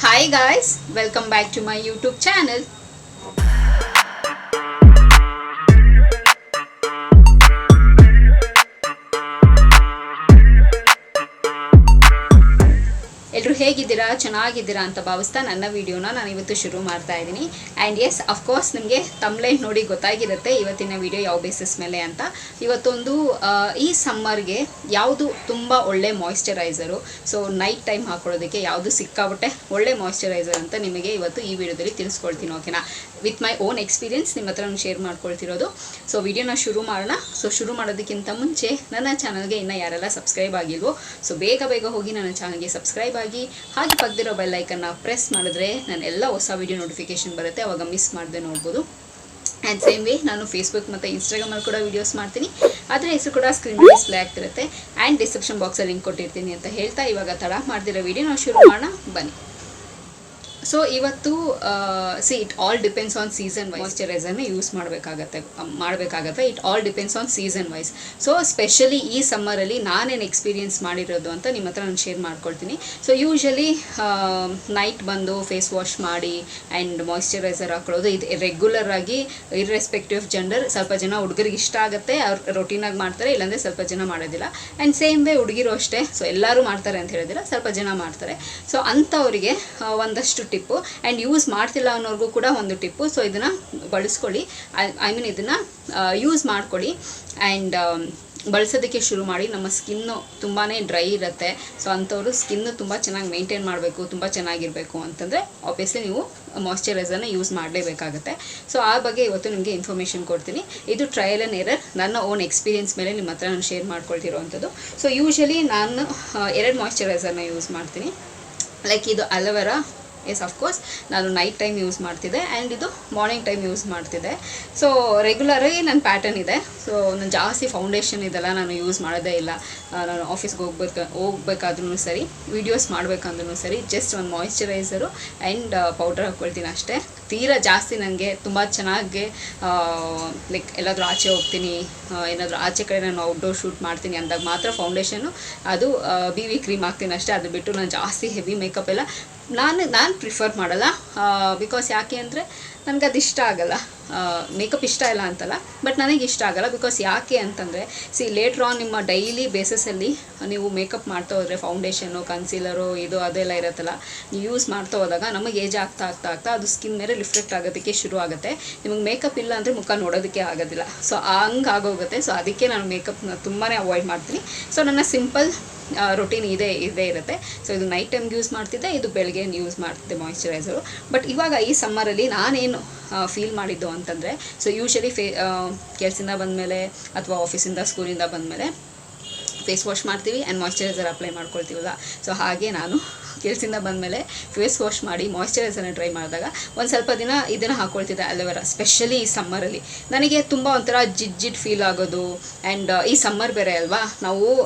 Hi guys, welcome back to my YouTube channel. ಎಲ್ಲರೂ ಹೇಗಿದ್ದೀರಾ, ಚೆನ್ನಾಗಿದ್ದೀರಾ ಅಂತ ಭಾವಿಸ್ತಾ ನನ್ನ ವಿಡಿಯೋನ ನಾನು ಇವತ್ತು ಶುರು ಮಾಡ್ತಾ ಇದ್ದೀನಿ. ಆ್ಯಂಡ್ ಎಸ್, ಅಫ್ಕೋರ್ಸ್ ನಿಮಗೆ ತಮ್ಲೈನ್ ನೋಡಿ ಗೊತ್ತಾಗಿರುತ್ತೆ ಇವತ್ತಿನ ವಿಡಿಯೋ ಯಾವ ಬೇಸಿಸ್ ಮೇಲೆ ಅಂತ. ಇವತ್ತೊಂದು ಈ ಸಮ್ಮರ್ಗೆ ಯಾವುದು ತುಂಬ ಒಳ್ಳೆ ಮಾಯಿಶ್ಚರೈಸರು, ಸೊ ನೈಟ್ ಟೈಮ್ ಹಾಕೊಳ್ಳೋದಕ್ಕೆ ಯಾವುದು ಸಿಕ್ಕಾಬಿಟ್ಟೆ ಒಳ್ಳೆ ಮಾಯಿಶ್ಚರೈಸರ್ ಅಂತ ನಿಮಗೆ ಇವತ್ತು ಈ ವಿಡಿಯೋದಲ್ಲಿ ತಿಳಿಸ್ಕೊಳ್ತೀನಿ. ಓಕೆನಾ, ವಿತ್ ಮೈ ಓನ್ ಎಕ್ಸ್ಪೀರಿಯನ್ಸ್ ನಿಮ್ಮ ಹತ್ರ ನಾನು ಶೇರ್ ಮಾಡ್ಕೊಳ್ತಿರೋದು. ಸೊ ವಿಡಿಯೋನ ಶುರು ಮಾಡೋಣ. ಸೊ ಶುರು ಮಾಡೋದಕ್ಕಿಂತ ಮುಂಚೆ ನನ್ನ ಚಾನಲ್ಗೆ ಇನ್ನೂ ಯಾರೆಲ್ಲ ಸಬ್ಸ್ಕ್ರೈಬ್ ಆಗಿಲ್ವೋ, ಸೊ ಬೇಗ ಹೋಗಿ ನನ್ನ ಚಾನಲ್ಗೆ ಸಬ್ಸ್ಕ್ರೈಬ್ ಆಗಿ, ಹಾಗೆ ಪಕ್ಕದಿರೋ ಬೆಲ್ ಐಕನ್ನ ಪ್ರೆಸ್ ಮಾಡಿದ್ರೆ ನಾನು ಎಲ್ಲ ಹೊಸ ವಿಡಿಯೋ ನೋಟಿಫಿಕೇಶನ್ ಬರುತ್ತೆ, ಅವಾಗ ಮಿಸ್ ಮಾಡದೆ ನೋಡ್ಬೋದು. ಆ್ಯಂಡ್ ಸೇಮ್ ವೇ ನಾನು ಫೇಸ್ಬುಕ್ ಮತ್ತು ಇನ್ಸ್ಟಾಗ್ರಾಮಲ್ಲಿ ಕೂಡ ವೀಡಿಯೋಸ್ ಮಾಡ್ತೀನಿ, ಅದರ ಹೆಸರು ಕೂಡ ಸ್ಕ್ರೀನ್ ಡಿಸ್ಪ್ಲೇ ಆಗ್ತಿರುತ್ತೆ. ಆ್ಯಂಡ್ ಡಿಸ್ಕ್ರಿಪ್ಷನ್ ಬಾಕ್ಸಲ್ಲಿ ಲಿಂಕ್ ಕೊಟ್ಟಿರ್ತೀನಿ ಅಂತ ಹೇಳ್ತಾ ಇವಾಗ ತಡ ಮಾಡ್ದಿರೋ ವಿಡಿಯೋ ನಾವು ಶುರು ಮಾಡೋಣ ಬನ್ನಿ. ಸೊ ಇವತ್ತು it all depends on season wise ಮಾಯಿಶ್ಚರೈಸರ್ನ ಯೂಸ್ ಮಾಡಬೇಕಾಗತ್ತೆ. It all depends on season wise. So specially ಈ ಸಮ್ಮರಲ್ಲಿ ನಾನೇನು ಎಕ್ಸ್ಪೀರಿಯನ್ಸ್ ಮಾಡಿರೋದು ಅಂತ ನಿಮ್ಮ ಹತ್ರ ನಾನು ಶೇರ್ ಮಾಡ್ಕೊಳ್ತೀನಿ. ಸೊ ಯೂಶಲಿ ನೈಟ್ ಬಂದು ಫೇಸ್ ವಾಶ್ ಮಾಡಿ ಆ್ಯಂಡ್ ಮಾಯಿಶ್ಚರೈಸರ್ ಹಾಕೊಳ್ಳೋದು ಇದು ರೆಗ್ಯುಲರ್ ಆಗಿ ಇರ್ರೆಸ್ಪೆಕ್ಟಿವ್ ಆಫ್ ಜೆಂಡರ್. ಸ್ವಲ್ಪ ಜನ ಹುಡುಗರಿಗೆ ಇಷ್ಟ ಆಗುತ್ತೆ, ಅವ್ರು ರೊಟೀನಾಗಿ ಮಾಡ್ತಾರೆ, ಇಲ್ಲಾಂದರೆ ಸ್ವಲ್ಪ ಜನ ಮಾಡೋದಿಲ್ಲ. ಆ್ಯಂಡ್ ಸೇಮ್ ವೇ ಹುಡುಗಿರು ಅಷ್ಟೇ. ಸೊ ಎಲ್ಲರೂ ಮಾಡ್ತಾರೆ ಅಂತ ಹೇಳಿದಿಲ್ಲ, ಸ್ವಲ್ಪ ಜನ ಮಾಡ್ತಾರೆ. ಸೊ ಅಂಥವರಿಗೆ ಒಂದಷ್ಟು ಟಿಪ್ಪು, ಆ್ಯಂಡ್ ಯೂಸ್ ಮಾಡ್ತಿಲ್ಲ ಅನ್ನೋರ್ಗೂ ಕೂಡ ಒಂದು ಟಿಪ್ಪು. ಸೊ ಇದನ್ನು ಬಳಸ್ಕೊಳ್ಳಿ, ಐ ಮೀನ್ ಇದನ್ನು ಯೂಸ್ ಮಾಡ್ಕೊಳ್ಳಿ ಆ್ಯಂಡ್ ಬಳಸೋದಕ್ಕೆ ಶುರು ಮಾಡಿ. ನಮ್ಮ ಸ್ಕಿನ್ನು ತುಂಬಾ ಡ್ರೈ ಇರುತ್ತೆ. ಸೊ ಅಂಥವ್ರು ಸ್ಕಿನ್ನು ತುಂಬ ಚೆನ್ನಾಗಿ ಮೇಂಟೈನ್ ಮಾಡಬೇಕು, ತುಂಬ ಚೆನ್ನಾಗಿರಬೇಕು ಅಂತಂದರೆ ಆಬ್ವಿಯಸ್ಲಿ ನೀವು ಮಾಯಿಶ್ಚರೈಸರ್ನ ಯೂಸ್ ಮಾಡಲೇಬೇಕಾಗುತ್ತೆ. ಸೊ ಆ ಬಗ್ಗೆ ಇವತ್ತು ನಿಮಗೆ ಇನ್ಫಾರ್ಮೇಷನ್ ಕೊಡ್ತೀನಿ. ಇದು ಟ್ರಯಲ್ ಆ್ಯಂಡ್ ಎರರ್, ನನ್ನ ಓನ್ ಎಕ್ಸ್ಪೀರಿಯನ್ಸ್ ಮೇಲೆ ನಿಮ್ಮ ಹತ್ರ ನಾನು ಶೇರ್ ಮಾಡ್ಕೊಳ್ತಿರೋವಂಥದ್ದು. ಸೊ ಯೂಶಲಿ ನಾನು 2 ಮಾಯಿಶ್ಚರೈಸರ್ನ ಯೂಸ್ ಮಾಡ್ತೀನಿ. ಲೈಕ್ ಇದು ಅಲೋವೆರಾ, ಎಸ್ ಅಫ್ಕೋರ್ಸ್ ನಾನು ನೈಟ್ ಟೈಮ್ ಯೂಸ್ ಮಾಡ್ತಿದ್ದೆ, ಆ್ಯಂಡ್ ಇದು ಮಾರ್ನಿಂಗ್ ಟೈಮ್ ಯೂಸ್ ಮಾಡ್ತಿದ್ದೆ. ಸೊ ರೆಗ್ಯುಲರಾಗಿ ನನ್ನ ಪ್ಯಾಟರ್ನ್ ಇದೆ. ಸೊ ನಾನು ಜಾಸ್ತಿ ಫೌಂಡೇಶನ್ ಇದೆಲ್ಲ ನಾನು ಯೂಸ್ ಮಾಡೋದೇ ಇಲ್ಲ. ನಾನು ಆಫೀಸ್ಗೆ ಹೋಗ್ಬೇಕಾದ್ರೂ ಸರಿ, ವೀಡಿಯೋಸ್ ಮಾಡಬೇಕಂದ್ರೂ ಸರಿ, ಜಸ್ಟ್ ಒಂದು ಮಾಯಿಶ್ಚರೈಸರು ಆ್ಯಂಡ್ ಪೌಡರ್ ಹಾಕ್ಕೊಳ್ತೀನಿ ಅಷ್ಟೇ. ತೀರಾ ಜಾಸ್ತಿ ನನಗೆ ತುಂಬ ಚೆನ್ನಾಗಿ ಲೈಕ್ ಎಲ್ಲಾದರೂ ಆಚೆ ಹೋಗ್ತೀನಿ, ಏನಾದರೂ ಆಚೆ ಕಡೆ ನಾನು ಔಟ್ಡೋರ್ ಶೂಟ್ ಮಾಡ್ತೀನಿ ಅಂದಾಗ ಮಾತ್ರ ಫೌಂಡೇಶನು, ಅದು BB ಕ್ರೀಮ್ ಹಾಕ್ತೀನಿ ಅಷ್ಟೇ. ಅದು ಬಿಟ್ಟು ನಾನು ಜಾಸ್ತಿ ಹೆವಿ ಮೇಕಪ್ ಎಲ್ಲ ನಾನು ಪ್ರಿಫರ್ ಮಾಡಲ್ಲ. ಬಿಕಾಸ್ ಯಾಕೆ ಅಂದರೆ ನನಗೆ ಅದು ಇಷ್ಟ ಆಗಲ್ಲ. ಮೇಕಪ್ ಇಷ್ಟ ಇಲ್ಲ ಅಂತಲ್ಲ, ಬಟ್ ನನಗೆ ಇಷ್ಟ ಆಗಲ್ಲ. ಬಿಕಾಸ್ ಯಾಕೆ ಅಂತಂದರೆ ಲೇಟ್ರ್ ಆನ್ ನಿಮ್ಮ ಡೈಲಿ ಬೇಸಿಸಲ್ಲಿ ನೀವು ಮೇಕಪ್ ಮಾಡ್ತಾ ಹೋದರೆ ಫೌಂಡೇಶನು, ಕನ್ಸೀಲರು, ಇದು ಅದೆಲ್ಲ ಇರುತ್ತಲ್ಲ, ನೀವು ಯೂಸ್ ಮಾಡ್ತಾ ಹೋದಾಗ ನಮಗೆ ಏಜ್ ಆಗ್ತಾ ಅದು ಸ್ಕಿನ್ ಮೇಲೆ ರಿಫ್ಲೆಕ್ಟ್ ಆಗೋದಕ್ಕೆ ಶುರು ಆಗುತ್ತೆ. ನಿಮಗೆ ಮೇಕಪ್ ಇಲ್ಲ ಅಂದರೆ ಮುಖ ನೋಡೋದಕ್ಕೆ ಆಗೋದಿಲ್ಲ. ಸೊ ಹಂಗೆ ಆಗೋಗುತ್ತೆ. ಸೊ ಅದಕ್ಕೆ ನಾನು ಮೇಕಪ್ನ ತುಂಬಾ ಅವಾಯ್ಡ್ ಮಾಡ್ತೀನಿ. ಸೊ ನನ್ನ ಸಿಂಪಲ್ ರೊಟೀನ್ ಇದೇ ಇರುತ್ತೆ. ಸೊ ಇದು ನೈಟ್ ಟೈಮ್ಗೆ ಯೂಸ್ ಮಾಡ್ತಿದ್ದೆ, ಇದು ಬೆಳಗ್ಗೆ ಯೂಸ್ ಮಾಡ್ತಿದ್ದೆ ಮಾಯಿಶ್ಚರೈಸರು. ಬಟ್ ಇವಾಗ ಈ ಸಮ್ಮರಲ್ಲಿ ನಾನೇನು ಫೀಲ್ ಮಾಡಿದ್ದು ಅಂತಂದರೆ, ಸೊ ಯೂಶಲಿ ಕೆಲಸದಿಂದ ಬಂದಮೇಲೆ ಅಥವಾ ಆಫೀಸಿಂದ ಸ್ಕೂಲಿಂದ ಬಂದಮೇಲೆ ಫೇಸ್ ವಾಶ್ ಮಾಡ್ತೀವಿ ಆ್ಯಂಡ್ ಮಾಯಿಶ್ಚರೈಸರ್ ಅಪ್ಲೈ ಮಾಡ್ಕೊಳ್ತೀವಲ್ಲ. ಸೊ ಹಾಗೆ ನಾನು ಕೆಲಸದಿಂದ ಬಂದಮೇಲೆ ಫೇಸ್ ವಾಶ್ ಮಾಡಿ ಮಾಯಿಶ್ಚರೈಸರ್ನ ಟ್ರೈ ಮಾಡಿದಾಗ ಒಂದು ಸ್ವಲ್ಪ ದಿನ ಇದನ್ನು ಹಾಕ್ಕೊಳ್ತಿದ್ದೆ, ಅಲೋವೆರಾ. ಸ್ಪೆಷಲಿ ಈ ಸಮ್ಮರಲ್ಲಿ ನನಗೆ ತುಂಬ ಒಂಥರ ಜಿಡ್ ಫೀಲ್ ಆಗೋದು. ಆ್ಯಂಡ್ ಈ ಸಮ್ಮರ್ ಬೇರೆ ಅಲ್ವಾ,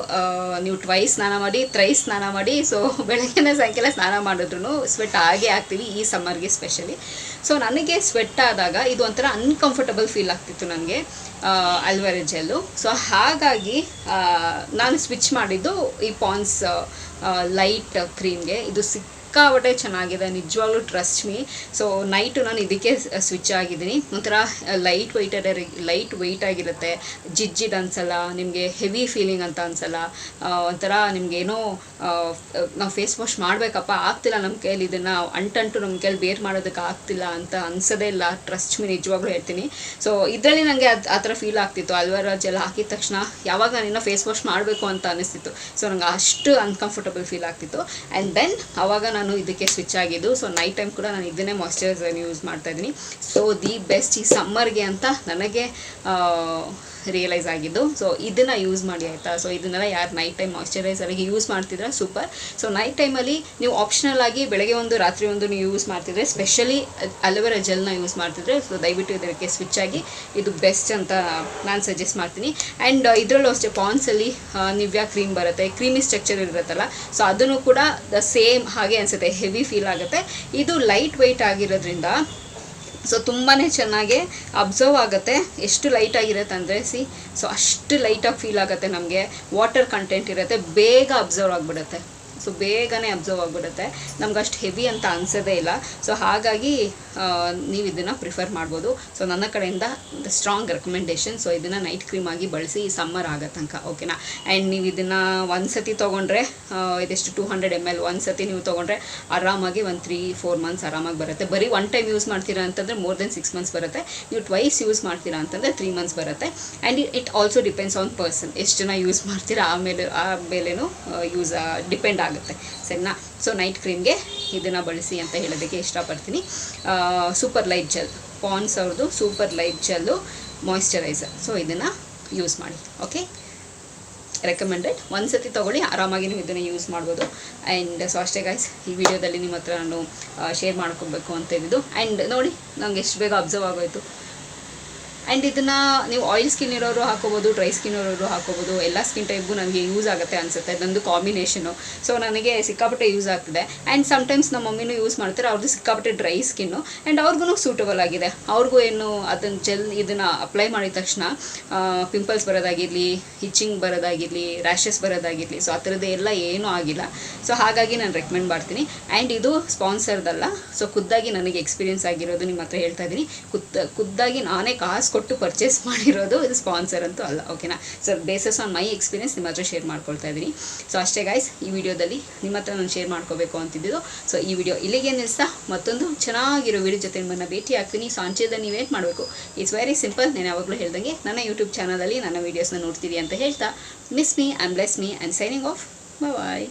ನೀವು ಟ್ವೈಸ್ ಸ್ನಾನ ಮಾಡಿ, ಥ್ರೈಸ್ ಸ್ನಾನ ಮಾಡಿ, ಸೊ ಬೆಳಗ್ಗೆನ ಸಾಯಂಕಾಲ ಸ್ನಾನ ಮಾಡಿದ್ರೂ ಸ್ವೆಟ್ ಆಗೇ ಆಗ್ತೀವಿ ಈ ಸಮ್ಮರ್ಗೆ ಸ್ಪೆಷಲಿ. ಸೊ ನನಗೆ ಸ್ವೆಟ್ ಆದಾಗ ಇದು ಒಂಥರ ಅನ್ಕಂಫರ್ಟಬಲ್ ಫೀಲ್ ಆಗ್ತಿತ್ತು ನನಗೆ ಅಲೋವೆರಾ ಜೆಲ್ಲು. ಸೊ ಹಾಗಾಗಿ ನಾನು ಸ್ವಿಚ್ ಮಾಡಿದ್ದು ಈ ಪಾನ್ಸ್ ಲೈಟ್ ಕ್ರೀಮ್ಗೆ. ಇದು ಸಿಕ್ಕಾಪಟ್ಟೆ ಚೆನ್ನಾಗಿದೆ, ನಿಜವಾಗ್ಲೂ ಟ್ರಸ್ಟ್ ಮೀ. ಸೊ ನೈಟು ನಾನು ಇದಕ್ಕೆ ಸ್ವಿಚ್ ಆಗಿದ್ದೀನಿ. ಒಂಥರ ಲೈಟ್ ವೆಯ್ಟ್ ಆಗಿರುತ್ತೆ, ಜಿಡ್ ಅನಿಸಲ್ಲ, ನಿಮಗೆ ಹೆವಿ ಫೀಲಿಂಗ್ ಅಂತ ಅನಿಸಲ್ಲ. ಒಂಥರ ನಿಮಗೇನೋ ನಾವು ಫೇಸ್ ವಾಶ್ ಮಾಡಬೇಕಪ್ಪ, ಆಗ್ತಿಲ್ಲ ನಮ್ಮ ಕೈಯಲ್ಲಿ, ಇದನ್ನು ಅಂಟಂಟು ನಮ್ಮ ಕೈಯಲ್ಲಿ ಬೇರ್ ಮಾಡೋದಕ್ಕೆ ಆಗ್ತಿಲ್ಲ ಅಂತ ಅನಿಸೋದೇ ಇಲ್ಲ. ಟ್ರಸ್ಟ್ ಮೀ, ನಿಜವಾಗ್ಲೂ ಹೇಳ್ತೀನಿ. ಸೊ ಇದರಲ್ಲಿ ನನಗೆ ಆ ಥರ ಫೀಲ್ ಆಗ್ತಿತ್ತು. ಅಲೋವೆರಾ ಜೆಲ್ ಹಾಕಿದ ತಕ್ಷಣ ಯಾವಾಗ ನಾನು ಇನ್ನೂ ಫೇಸ್ ವಾಶ್ ಮಾಡಬೇಕು ಅಂತ ಅನಿಸ್ತಿತ್ತು. ಸೊ ನನಗೆ ಅಷ್ಟು ಅನ್ಕಂಫರ್ಟಬಲ್ ಫೀಲ್ ಆಗ್ತಿತ್ತು. ಆ್ಯಂಡ್ ದೆನ್ ಆವಾಗ ನಾನು ಇದಕ್ಕೆ ಸ್ವಿಚ್ ಆಗಿದ್ದು. ಸೊ ನೈಟ್ ಟೈಮ್ ಕೂಡ ನಾನು ಇದನ್ನೇ ಮಾಯಿಶ್ಚರೈಸರ್ ಯೂಸ್ ಮಾಡ್ತಾಯಿದ್ದೀನಿ. ಸೊ ದಿ ಬೆಸ್ಟ್ ಈ ಸಮ್ಮರ್ಗೆ ಅಂತ ನನಗೆ ರಿಯಲೈಸ್ ಆಗಿದ್ದು. ಸೊ ಇದನ್ನು ಯೂಸ್ ಮಾಡಿ ಆಯಿತಾ. ಸೊ ಇದನ್ನೆಲ್ಲ ಯಾರು ನೈಟ್ ಟೈಮ್ ಮಾಯಿಶ್ಚರೈಸರಿಗೆ ಯೂಸ್ ಮಾಡ್ತಿದ್ರೆ ಸೂಪರ್. ಸೊ ನೈಟ್ ಟೈಮಲ್ಲಿ ನೀವು ಆಪ್ಷನಲ್ ಆಗಿ ಬೆಳಗ್ಗೆ ಒಂದು ರಾತ್ರಿ ಒಂದು ನೀವು ಯೂಸ್ ಮಾಡ್ತಿದ್ರೆ, ಸ್ಪೆಷಲಿ ಅಲೋವೆರಾ ಜೆಲ್ನ ಯೂಸ್ ಮಾಡ್ತಿದ್ರೆ, ಸೊ ದಯವಿಟ್ಟು ಇದಕ್ಕೆ ಸ್ವಿಚ್ ಆಗಿ, ಇದು ಬೆಸ್ಟ್ ಅಂತ ನಾನು ಸಜೆಸ್ಟ್ ಮಾಡ್ತೀನಿ. ಆ್ಯಂಡ್ ಇದರಲ್ಲೂ ಅಷ್ಟೇ ಪಾನ್ಸಲ್ಲಿ ನಿವ್ಯಾ ಕ್ರೀಮ್ ಬರುತ್ತೆ, ಕ್ರೀಮಿ ಸ್ಟ್ರಕ್ಚರ್ ಇರುತ್ತಲ್ಲ, ಸೊ ಅದನ್ನು ಕೂಡ ಸೇಮ್ ಹಾಗೆ ಅನಿಸುತ್ತೆ, ಹೆವಿ ಫೀಲ್ ಆಗುತ್ತೆ. ಇದು ಲೈಟ್ ವೆಯ್ಟ್ ಆಗಿರೋದ್ರಿಂದ ಸೊ ತುಂಬಾ ಚೆನ್ನಾಗಿ ಅಬ್ಸರ್ವ್ ಆಗುತ್ತೆ. ಎಷ್ಟು ಲೈಟಾಗಿರುತ್ತೆ ಅಂದರೆ ಸೊ ಅಷ್ಟು ಲೈಟಾಗಿ ಫೀಲ್ ಆಗುತ್ತೆ. ನಮಗೆ ವಾಟರ್ ಕಂಟೆಂಟ್ ಇರುತ್ತೆ, ಬೇಗ ಅಬ್ಸರ್ವ್ ಆಗಿಬಿಡುತ್ತೆ. ಸೊ ಬೇಗನೆ ಅಬ್ಸರ್ವ್ ಆಗಿಬಿಡುತ್ತೆ, ನಮ್ಗೆ ಅಷ್ಟು ಹೆವಿ ಅಂತ ಅನಿಸೋದೇ ಇಲ್ಲ. ಸೊ ಹಾಗಾಗಿ ನೀವು ಇದನ್ನು ಪ್ರಿಫರ್ ಮಾಡ್ಬೋದು. ಸೊ ನನ್ನ ಕಡೆಯಿಂದ ಸ್ಟ್ರಾಂಗ್ ರೆಕಮೆಂಡೇಷನ್. ಸೊ ಇದನ್ನು ನೈಟ್ ಕ್ರೀಮ್ ಆಗಿ ಬಳಸಿ ಈ ಸಮ್ಮರ್ ಆಗೋ ತನಕ, ಓಕೆನಾ. ಆ್ಯಂಡ್ ನೀವು ಇದನ್ನು ಒಂದು ಸತಿ ತೊಗೊಂಡ್ರೆ ಇದೆಷ್ಟು 200 ml ಒಂದು ಸತಿ ನೀವು ತೊಗೊಂಡ್ರೆ ಆರಾಮಾಗಿ ಒಂದು 3-4 ಮಂತ್ಸ್ ಆರಾಮಾಗಿ ಬರುತ್ತೆ. ಬರೀ ಒನ್ ಟೈಮ್ ಯೂಸ್ ಮಾಡ್ತೀರಾ ಅಂತಂದರೆ ಮೋರ್ ದೆನ್ 6 ಮಂತ್ಸ್ ಬರುತ್ತೆ. ನೀವು ಟ್ವೈಸ್ ಯೂಸ್ ಮಾಡ್ತೀರಾ ಅಂತಂದರೆ 3 ಮಂತ್ಸ್ ಬರುತ್ತೆ. And it also depends on person, ಎಷ್ಟು ಜನ ಯೂಸ್ ಮಾಡ್ತೀರಾ ಆಮೇಲೇನೂ ಯೂಸ್ ಡಿಪೆಂಡ್ ಆಗುತ್ತೆ, ಸರಿನಾ. ಸೊ ನೈಟ್ ಕ್ರೀಮ್ಗೆ ಇದನ್ನು ಬಳಸಿ ಅಂತ ಹೇಳೋದಕ್ಕೆ ಇಷ್ಟಪಡ್ತೀನಿ. ಸೂಪರ್ ಲೈಟ್ ಜೆಲ್, ಪಾಂಡ್ಸ್ ಅವ್ರದ್ದು super light gel moisturiser. So ಇದನ್ನು ಯೂಸ್ ಮಾಡಿ, ಓಕೆ, ರೆಕಮೆಂಡೆಡ್. ಒಂದು ಸತಿ ತೊಗೊಳ್ಳಿ, ಆರಾಮಾಗಿ ನೀವು ಇದನ್ನು ಯೂಸ್ ಮಾಡ್ಬೋದು. ಆ್ಯಂಡ್ ಸೊ ಅಷ್ಟೇ ಗೈಸ್, ಈ ವಿಡಿಯೋದಲ್ಲಿ ನಿಮ್ಮ ಹತ್ರ ನಾನು ಶೇರ್ ಮಾಡ್ಕೊಬೇಕು ಅಂತ ಹೇಳಿದ್ದು. ಆ್ಯಂಡ್ ನೋಡಿ ನಂಗೆ ಎಷ್ಟು ಬೇಗ ಅಬ್ಸರ್ವ್ ಆಗೋಯಿತು. ಆ್ಯಂಡ್ ಇದನ್ನು ನೀವು ಆಯಿಲ್ ಸ್ಕಿನ್ ಇರೋರು ಹಾಕೋಬೋದು, ಡ್ರೈ ಸ್ಕಿನ್ ಇರೋರು ಹಾಕೋಬೋದು. ಎಲ್ಲ ಸ್ಕಿನ್ ಟೈಪ್ಗೂ ನನಗೆ ಯೂಸ್ ಆಗುತ್ತೆ ಅನಿಸುತ್ತೆ, ನಂದು ಕಾಂಬಿನೇಷನು. ಸೊ ನನಗೆ ಸಿಕ್ಕಾಪಟ್ಟೆ ಯೂಸ್ ಆಗ್ತಿದೆ. ಆ್ಯಂಡ್ ಸಮ್ಟೈಮ್ಸ್ ನಮ್ಮ ಮಮ್ಮಿನೂ ಯೂಸ್ ಮಾಡ್ತಾರೆ, ಅವ್ರದ್ದು ಸಿಕ್ಕಾಪಟ್ಟೆ ಡ್ರೈ ಸ್ಕಿನ್ನು. ಆ್ಯಂಡ್ ಅವ್ರಿಗೂ ಸೂಟಬಲ್ ಆಗಿದೆ. ಅವ್ರಿಗೂ ಏನು ಅದನ್ನು ಇದನ್ನು ಅಪ್ಲೈ ಮಾಡಿದ ತಕ್ಷಣ ಪಿಂಪಲ್ಸ್ ಬರೋದಾಗಿರಲಿ, ಹಿಚ್ಚಿಂಗ್ ಬರೋದಾಗಿರಲಿ, ರ್ಯಾಷಸ್ ಬರೋದಾಗಿರಲಿ, ಸೊ ಆ ಥರದ್ದು ಎಲ್ಲ ಏನೂ ಆಗಿಲ್ಲ. ಸೊ ಹಾಗಾಗಿ ನಾನು ರೆಕಮೆಂಡ್ ಮಾಡ್ತೀನಿ. ಆ್ಯಂಡ್ ಇದು ಸ್ಪಾನ್ಸರ್ದಲ್ಲ, ಸೊ ಖುದ್ದಾಗಿ ನನಗೆ ಎಕ್ಸ್ಪೀರಿಯೆನ್ಸ್ ಆಗಿರೋದು ನಿಮ್ಮ ಹತ್ರ ಹೇಳ್ತಾ ಇದ್ದೀನಿ. ಖುದ್ದಾಗಿ ನಾನೇ ಕಾಸು ಕೊಟ್ಟು ಪರ್ಚೇಸ್ ಮಾಡಿರೋದು, ಇದು ಸ್ಪಾನ್ಸರ್ ಅಂತೂ ಅಲ್ಲ, ಓಕೆನಾ. So basis on my experience ನಿಮ್ಮ ಹತ್ರ ಶೇರ್ ಮಾಡ್ಕೊಳ್ತಾ ಇದ್ದೀನಿ. ಸೊ ಅಷ್ಟೇ ಗೈಸ್, ಈ ವಿಡಿಯೋದಲ್ಲಿ ನಿಮ್ಮ ಹತ್ರ ನಾನು ಶೇರ್ ಮಾಡ್ಕೋಬೇಕು ಅಂತಿದ್ದು. ಸೊ ಈ ವಿಡಿಯೋ ಇಲ್ಲಿಗೆ ನಿಲ್ಲಿಸ್ತಾ ಮತ್ತೊಂದು ಚೆನ್ನಾಗಿರೋ ವಿಡಿಯೋ ಜೊತೆ ನಿಮ್ಮನ್ನು ಭೇಟಿ ಆಗ್ತೀನಿ. ಸೊ ಅಂಚೆದಲ್ಲಿ ನೀವೇನು ಮಾಡಬೇಕು, ಇಟ್ಸ್ ವೆರಿ ಸಿಂಪಲ್. ನಾನು ಯಾವಾಗಲೂ ಹೇಳ್ದಂಗೆ ನನ್ನ ಯೂಟ್ಯೂಬ್ ಚಾನಲಲ್ಲಿ ನನ್ನ ವೀಡಿಯೋಸ್ನ ನೋಡ್ತೀರಿ ಅಂತ ಹೇಳ್ತಾ, miss me and bless me and signing off. Bye.